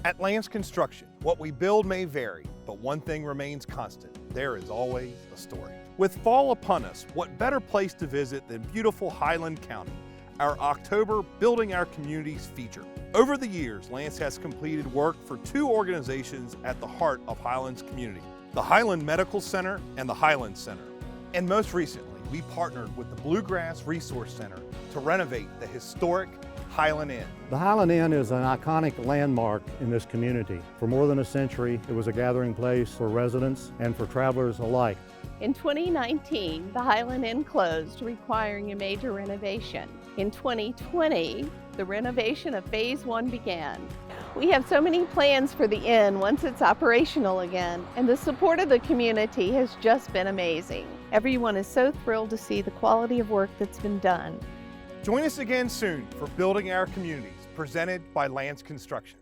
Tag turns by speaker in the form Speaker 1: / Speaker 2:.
Speaker 1: At Lance Construction, what we build may vary, but one thing remains constant. There is always a story. With fall upon us, what better place to visit than beautiful Highland County, our October Building Our Communities feature. Over the years, Lance has completed work for two organizations at the heart of Highland's community, the Highland Medical Center and the Highland Center. And most recently, we partnered with the Bluegrass Resource Center to renovate the historic Highland Inn.
Speaker 2: The Highland Inn is an iconic landmark in this community. For more than a century, it was a gathering place for residents and for travelers alike.
Speaker 3: In 2019, the Highland Inn closed, requiring a major renovation. In 2020, the renovation of Phase 1 began. We have so many plans for the Inn once it's operational again, and the support of the community has just been amazing. Everyone is so thrilled to see the quality of work that's been done.
Speaker 1: Join us again soon for Building Our Communities, presented by Lance Construction.